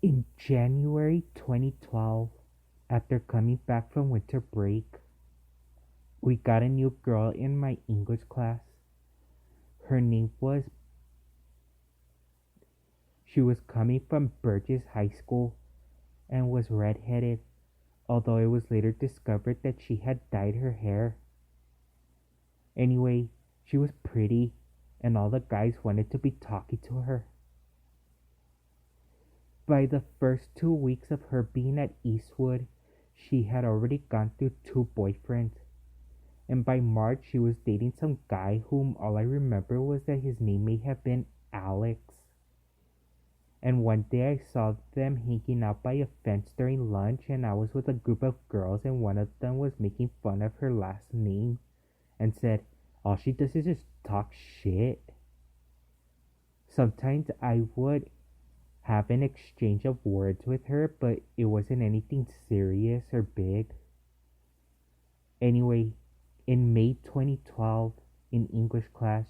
In January 2012, after coming back from winter break, we got a new girl in my English class. Her name was, she was coming from Burgess High School and was redheaded, although it was later discovered that she had dyed her hair. Anyway, she was pretty, and all the guys wanted to be talking to her. By the first 2 weeks of her being at Eastwood, she had already gone through 2 boyfriends, and by March she was dating some guy whom all I remember was that his name may have been Alex. And one day I saw them hanging out by a fence during lunch, and I was with a group of girls, and one of them was making fun of her last name and said, all she does is just talk shit. Sometimes I would have an exchange of words with her, but it wasn't anything serious or big. Anyway, in May 2012, in English class,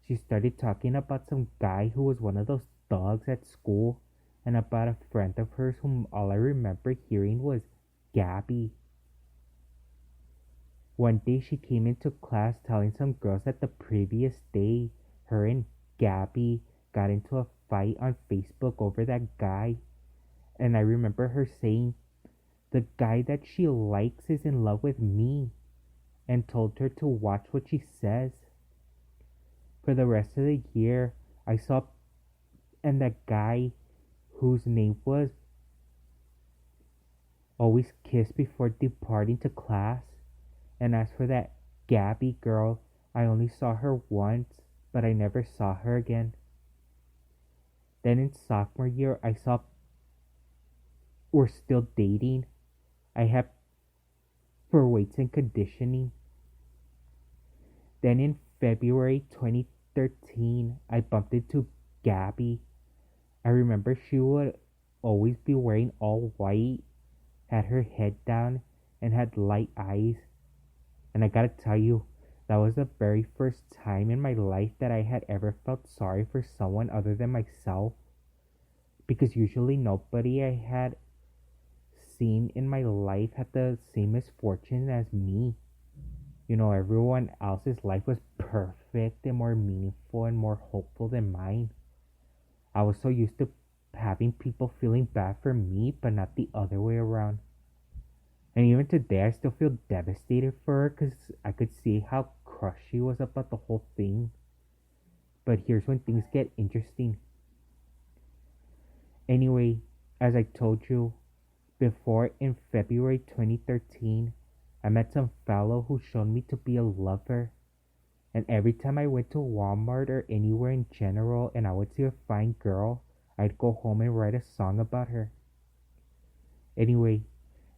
she started talking about some guy who was one of those thugs at school, and about a friend of hers whom all I remember hearing was Gabby. One day she came into class telling some girls that the previous day her and Gabby got into a fight on Facebook over that guy, and I remember her saying, the guy that she likes is in love with me, and told her to watch what she says. For the rest of the year, I saw and that guy whose name was always kissed before departing to class. And as for that Gabby girl, I only saw her once, but I never saw her again. Then in sophomore year, I saw we're still dating. I have for weights and conditioning. Then in February 2013, I bumped into Gabby. I remember she would always be wearing all white, had her head down, and had light eyes. And I gotta tell you, that was the very first time in my life that I had ever felt sorry for someone other than myself. Because usually nobody I had seen in my life had the same misfortune as me. You know, everyone else's life was perfect and more meaningful and more hopeful than mine. I was so used to having people feeling bad for me, but not the other way around. And even today, I still feel devastated for her because I could see how crushed she was about the whole thing. But here's when things get interesting. Anyway, as I told you before, in February 2013, I met some fellow who showed me to be a lover. And every time I went to Walmart or anywhere in general and I would see a fine girl, I'd go home and write a song about her. Anyway,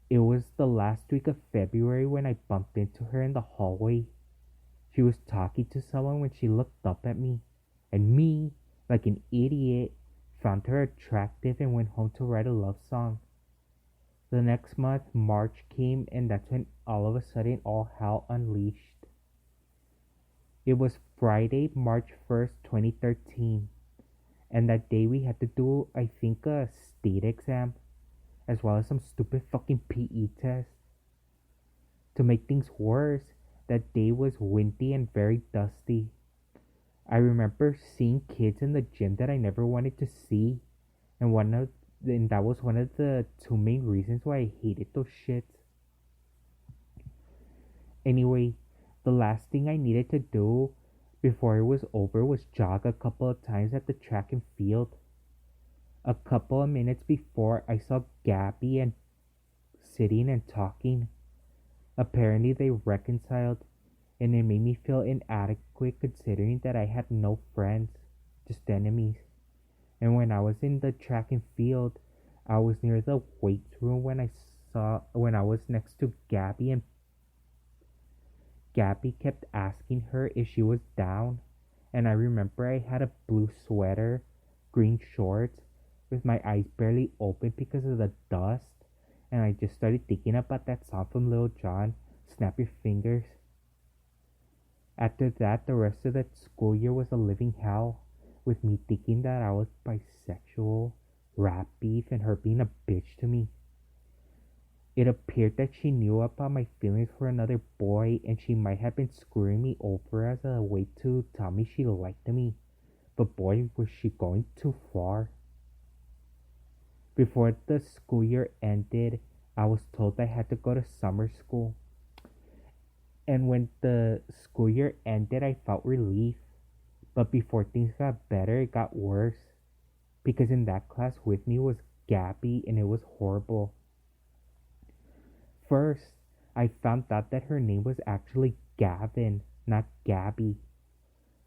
it was the last week of February when I bumped into her in the hallway. She was talking to someone when she looked up at me, and me, like an idiot, found her attractive and went home to write a love song. The next month, March came, and that's when all of a sudden all hell unleashed. It was Friday, March 1st, 2013, and that day we had to do, I think, a state exam, as well as some stupid fucking PE test. To make things worse, that day was windy and very dusty. I remember seeing kids in the gym that I never wanted to see, and that was one of the two main reasons why I hated those shits. Anyway, the last thing I needed to do before it was over was jog a couple of times at the track and field. A couple of minutes before, I saw Gabby and sitting and talking. Apparently they reconciled, and it made me feel inadequate considering that I had no friends, just enemies. And when I was in the track and field, I was near the weights room when I was next to Gabby, and Gabby kept asking her if she was down. And I remember I had a blue sweater, green shorts, with my eyes barely open because of the dust. And I just started thinking about that song from Lil Jon, Snap Your Fingers. After that, the rest of that school year was a living hell, with me thinking that I was bisexual, rap beef and her being a bitch to me. It appeared that she knew about my feelings for another boy and she might have been screwing me over as a way to tell me she liked me. But boy, was she going too far. Before the school year ended, I was told I had to go to summer school. And when the school year ended, I felt relief. But before things got better, it got worse. Because in that class with me was Gabby and it was horrible. First, I found out that her name was actually Gavin, not Gabby.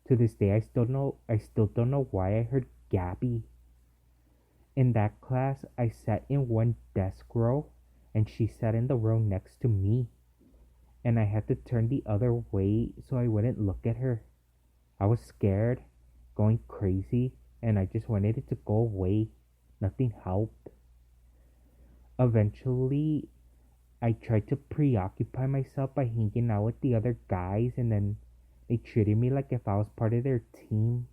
To this day, I still don't know why I heard Gabby. In that class, I sat in one desk row and she sat in the row next to me. And I had to turn the other way so I wouldn't look at her. I was scared, going crazy, and I just wanted it to go away. Nothing helped. Eventually, I tried to preoccupy myself by hanging out with the other guys, and then they treated me like if I was part of their team.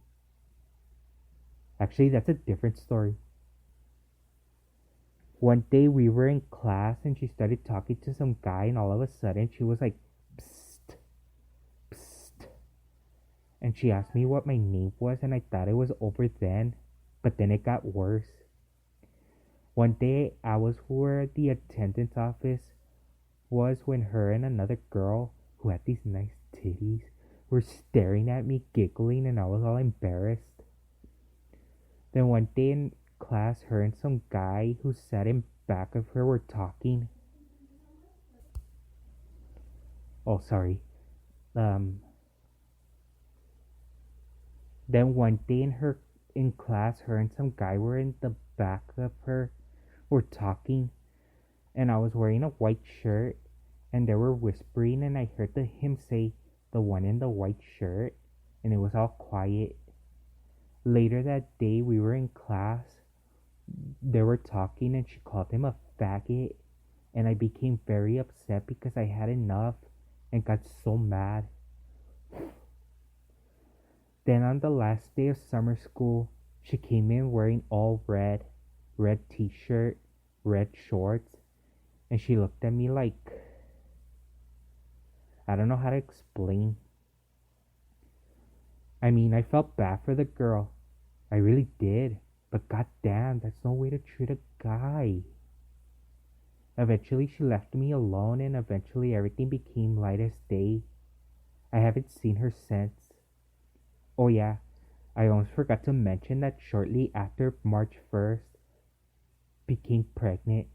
Actually, that's a different story. One day we were in class and she started talking to some guy, and all of a sudden she was like, psst, psst. And she asked me what my name was, and I thought it was over then, but then it got worse. One day I was where the attendance office was when her and another girl who had these nice titties were staring at me, giggling, and I was all embarrassed. Then one day in class, her and some guy who sat in back of her were talking. Oh, sorry. Um. Then one day in class, her and some guy were in the back of her were talking, and I was wearing a white shirt, and they were whispering, and I heard him say the one in the white shirt, and it was all quiet. Later that day, we were in class. They were talking, and she called him a faggot, and I became very upset because I had enough and got so mad. Then on the last day of summer school, she came in wearing all red, red t-shirt, red shorts, and she looked at me like, I don't know how to explain. I mean, I felt bad for the girl. I really did. But goddamn, that's no way to treat a guy. Eventually she left me alone and eventually everything became light as day. I haven't seen her since. Oh yeah, I almost forgot to mention that shortly after March 1st, became pregnant.